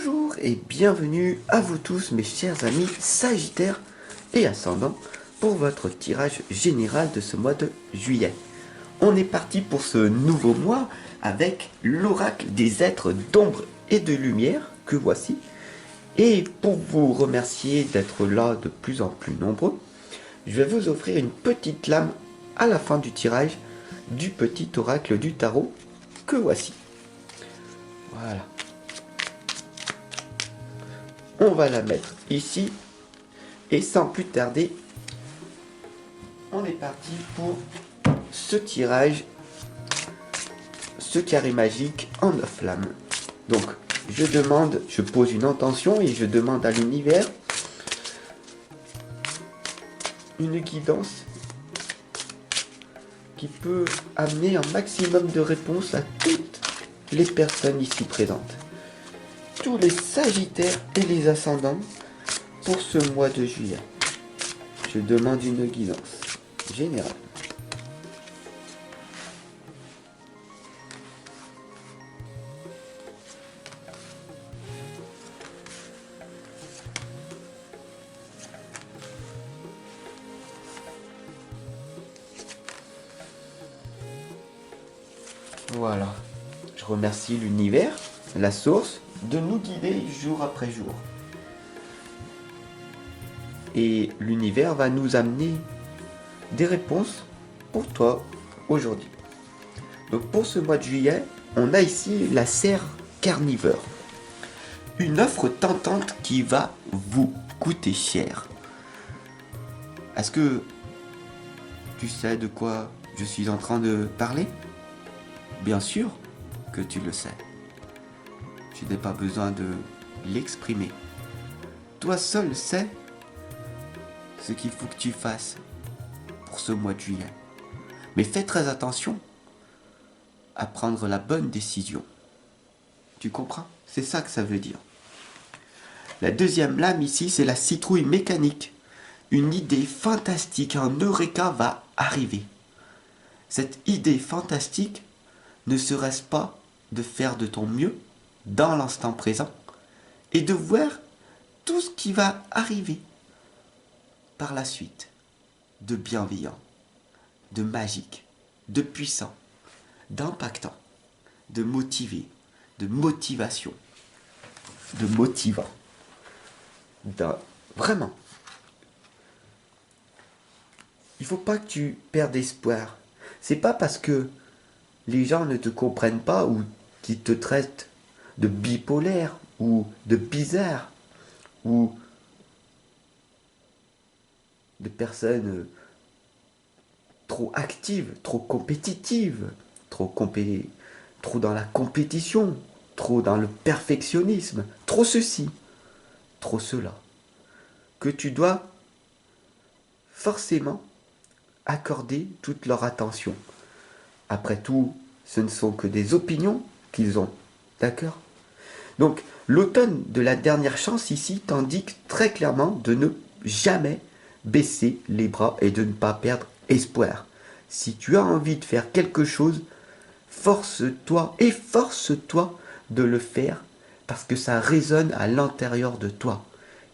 Bonjour et bienvenue à vous tous mes chers amis Sagittaires et Ascendants pour votre tirage général de ce mois de juillet. On est parti pour ce nouveau mois avec l'oracle des êtres d'ombre et de lumière que voici. Et pour vous remercier d'être là de plus en plus nombreux, je vais vous offrir une petite lame à la fin du tirage du petit oracle du tarot que voici. Voilà. On va la mettre ici et sans plus tarder, on est parti pour ce tirage, ce carré magique en 9 flammes. Donc je pose une intention et je demande à l'univers une guidance qui peut amener un maximum de réponses à toutes les personnes ici présentes. Tous les Sagittaires et les Ascendants pour ce mois de juillet. Je demande une guidance générale. Voilà. Je remercie l'univers, la source, de nous guider jour après jour. Et l'univers va nous amener des réponses pour toi aujourd'hui. Donc pour ce mois de juillet, on a ici la serre carnivore. Une offre tentante qui va vous coûter cher. Est-ce que tu sais de quoi je suis en train de parler? Bien sûr que tu le sais. Je n'ai pas besoin de l'exprimer. Toi seul sais ce qu'il faut que tu fasses pour ce mois de juillet. Mais fais très attention à prendre la bonne décision. Tu comprends? C'est ça que ça veut dire. La deuxième lame ici, c'est la citrouille mécanique. Une idée fantastique, un eureka va arriver. Cette idée fantastique ne serait-ce pas de faire de ton mieux dans l'instant présent et de voir tout ce qui va arriver par la suite, de bienveillant, de magique, de puissant, d'impactant, de motivé, de motivation, de motivant. Vraiment. Il faut pas que tu perdes espoir. C'est pas parce que les gens ne te comprennent pas ou qu'ils te traitent de bipolaire ou de bizarre ou de personnes trop actives, trop compétitives, trop dans la compétition, trop dans le perfectionnisme, trop ceci, trop cela, que tu dois forcément accorder toute leur attention. Après tout, ce ne sont que des opinions qu'ils ont, d'accord? Donc, l'automne de la dernière chance ici t'indique très clairement de ne jamais baisser les bras et de ne pas perdre espoir. Si tu as envie de faire quelque chose, force-toi, efforce-toi de le faire parce que ça résonne à l'intérieur de toi.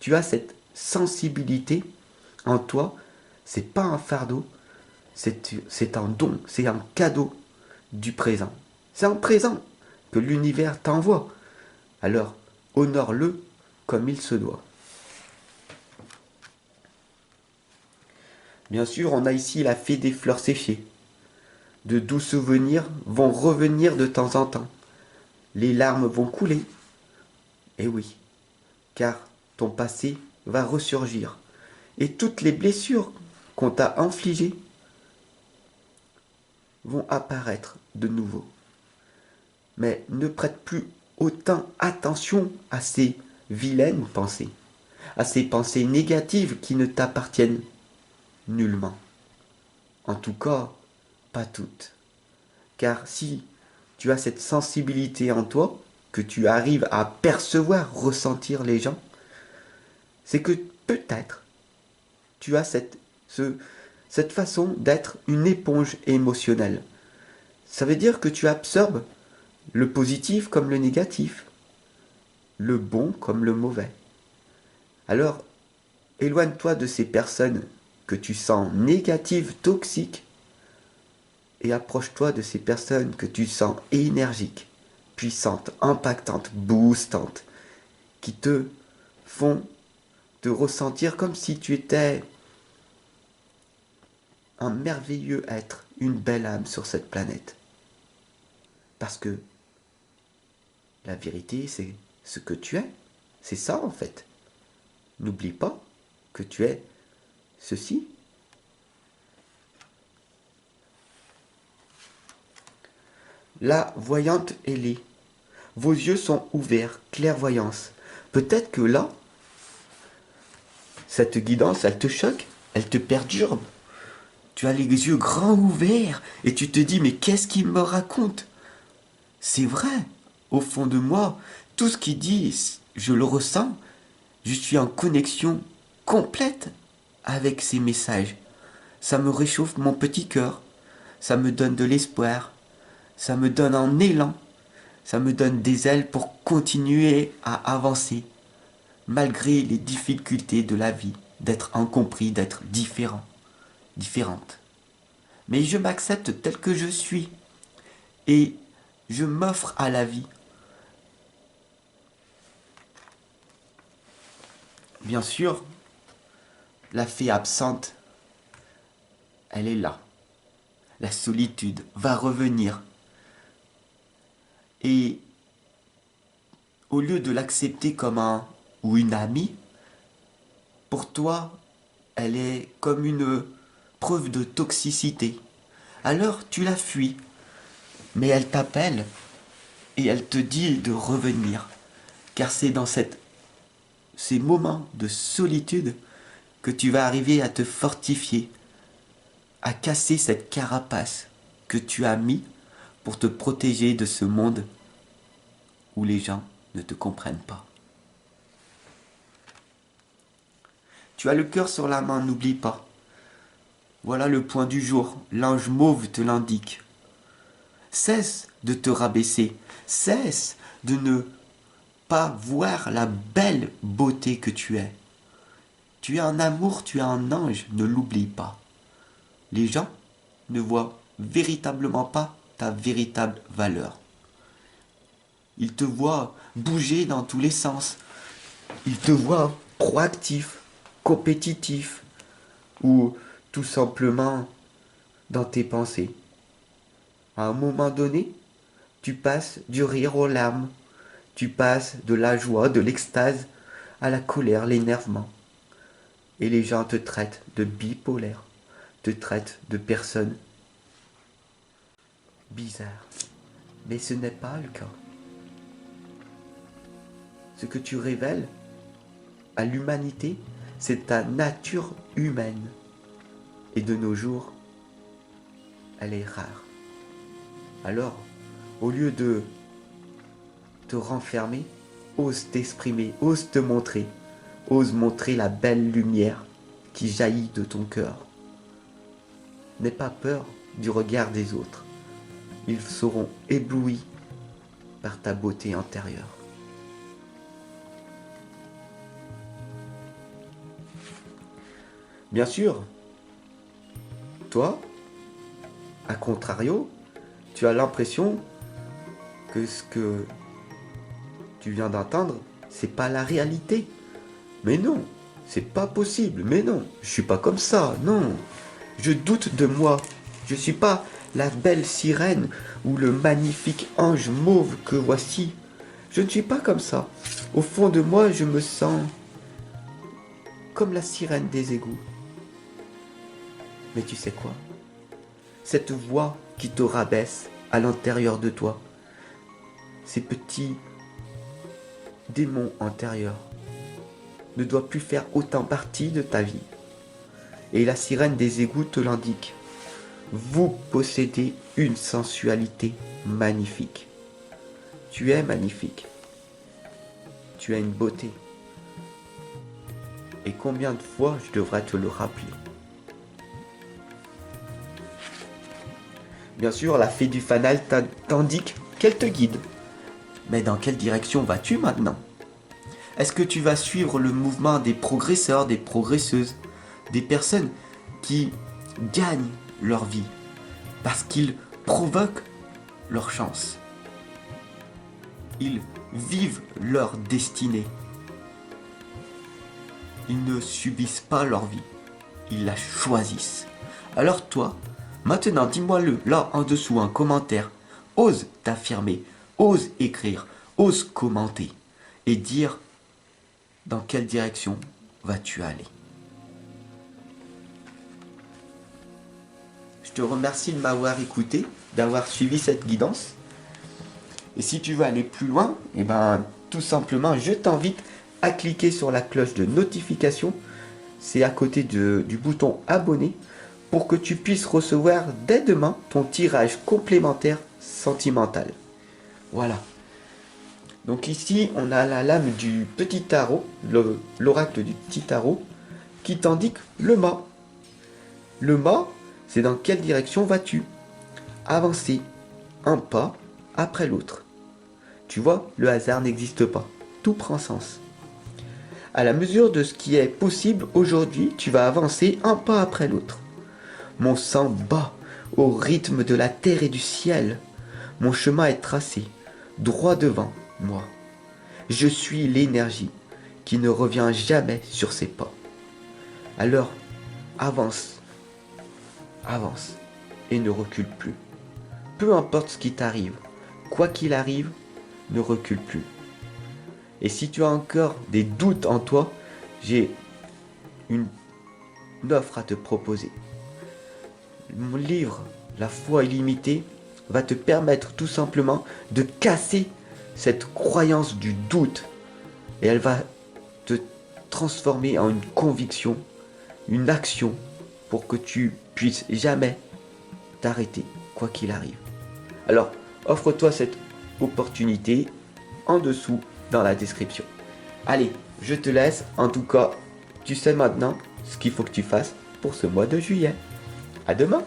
Tu as cette sensibilité en toi, c'est pas un fardeau, c'est un don, c'est un cadeau du présent. C'est un présent que l'univers t'envoie. Alors, honore-le comme il se doit. Bien sûr, on a ici la fée des fleurs séchées. De doux souvenirs vont revenir de temps en temps. Les larmes vont couler. Eh oui, car ton passé va ressurgir. Et toutes les blessures qu'on t'a infligées vont apparaître de nouveau. Mais ne prête plus autant attention à ces vilaines pensées, à ces pensées négatives qui ne t'appartiennent nullement. En tout cas, pas toutes. Car si tu as cette sensibilité en toi, que tu arrives à percevoir, ressentir les gens, c'est que peut-être tu as cette façon d'être une éponge émotionnelle. Ça veut dire que tu absorbes le positif comme le négatif. le bon comme le mauvais. Alors, éloigne-toi de ces personnes que tu sens négatives, toxiques, et approche-toi de ces personnes que tu sens énergiques, puissantes, impactantes, boostantes, qui te font te ressentir comme si tu étais un merveilleux être, une belle âme sur cette planète. Parce que la vérité, c'est ce que tu es. C'est ça en fait. N'oublie pas que tu es ceci. La voyante Ellie, vos yeux sont ouverts, clairvoyance. Peut-être que là, cette guidance, elle te choque, elle te perturbe. Tu as les yeux grands ouverts et tu te dis mais qu'est-ce qu'il me raconte? C'est vrai, au fond de moi, tout ce qu'il dit, je le ressens. Je suis en connexion complète avec ces messages. Ça me réchauffe mon petit cœur, ça me donne de l'espoir, ça me donne un élan, ça me donne des ailes pour continuer à avancer, malgré les difficultés de la vie, d'être incompris, d'être différent, différente. Mais je m'accepte tel que je suis et je m'offre à la vie. Bien sûr, la fée absente, elle est là. La solitude va revenir. Et au lieu de l'accepter comme un ou une amie, pour toi, elle est comme une preuve de toxicité. Alors tu la fuis, mais elle t'appelle et elle te dit de revenir. Car c'est dans ces moments de solitude que tu vas arriver à te fortifier, à casser cette carapace que tu as mis pour te protéger de ce monde où les gens ne te comprennent pas. Tu as le cœur sur la main, n'oublie pas. Voilà le point du jour, l'ange mauve te l'indique. Cesse de te rabaisser, cesse de ne pas voir la belle beauté que tu es. Tu es un amour, tu es un ange, ne l'oublie pas. Les gens ne voient véritablement pas ta véritable valeur. Ils te voient bouger dans tous les sens. Ils te voient proactif, compétitif ou tout simplement dans tes pensées. À un moment donné, tu passes du rire aux larmes. Tu passes de la joie, de l'extase à la colère, l'énervement. Et les gens te traitent de bipolaire, te traitent de personne bizarre. Mais ce n'est pas le cas. Ce que tu révèles à l'humanité, c'est ta nature humaine. Et de nos jours, elle est rare. Alors, au lieu de te renfermer, ose t'exprimer, ose te montrer, ose montrer la belle lumière qui jaillit de ton cœur. N'aie pas peur du regard des autres. Ils seront éblouis par ta beauté intérieure. Bien sûr, toi, à contrario, tu as l'impression que ce que tu viens d'entendre, c'est pas la réalité. Mais non, c'est pas possible. Mais non, je suis pas comme ça. Non, je doute de moi. Je suis pas la belle sirène ou le magnifique ange mauve que voici. Je ne suis pas comme ça. Au fond de moi, je me sens comme la sirène des égouts. Mais tu sais quoi? Cette voix qui te rabaisse à l'intérieur de toi, ces petits démons intérieurs, ne doivent plus faire autant partie de ta vie. Et la sirène des égouts te l'indique. Vous possédez une sensualité magnifique. Tu es magnifique. Tu as une beauté. Et combien de fois je devrais te le rappeler? Bien sûr, la fée du fanal t'indique qu'elle te guide. Mais dans quelle direction vas-tu maintenant? Est-ce que tu vas suivre le mouvement des progresseurs, des progresseuses, des personnes qui gagnent leur vie parce qu'ils provoquent leur chance? Ils vivent leur destinée. Ils ne subissent pas leur vie. Ils la choisissent. Alors toi, maintenant dis-moi-le là en dessous en commentaire. Ose t'affirmer, ose écrire, ose commenter et dire dans quelle direction vas-tu aller. Je te remercie de m'avoir écouté, d'avoir suivi cette guidance. Et si tu veux aller plus loin, tout simplement, je t'invite à cliquer sur la cloche de notification. C'est à côté du bouton abonner pour que tu puisses recevoir dès demain ton tirage complémentaire sentimental. Voilà. Donc ici, on a la lame du petit tarot, l'oracle du petit tarot, qui t'indique le mât. Le mât, c'est dans quelle direction vas-tu avancer un pas après l'autre. Tu vois, le hasard n'existe pas. Tout prend sens. À la mesure de ce qui est possible aujourd'hui, tu vas avancer un pas après l'autre. Mon sang bat au rythme de la terre et du ciel. Mon chemin est tracé, droit devant moi. Je suis l'énergie qui ne revient jamais sur ses pas. Alors, avance, avance et ne recule plus. Peu importe ce qui t'arrive, quoi qu'il arrive, ne recule plus. Et si tu as encore des doutes en toi, j'ai une offre à te proposer. Mon livre, La foi illimitée, va te permettre tout simplement de casser cette croyance du doute. Et elle va te transformer en une conviction, une action pour que tu puisses jamais t'arrêter, quoi qu'il arrive. Alors, offre-toi cette opportunité en dessous dans la description. Allez, je te laisse. En tout cas, tu sais maintenant ce qu'il faut que tu fasses pour ce mois de juillet. À demain!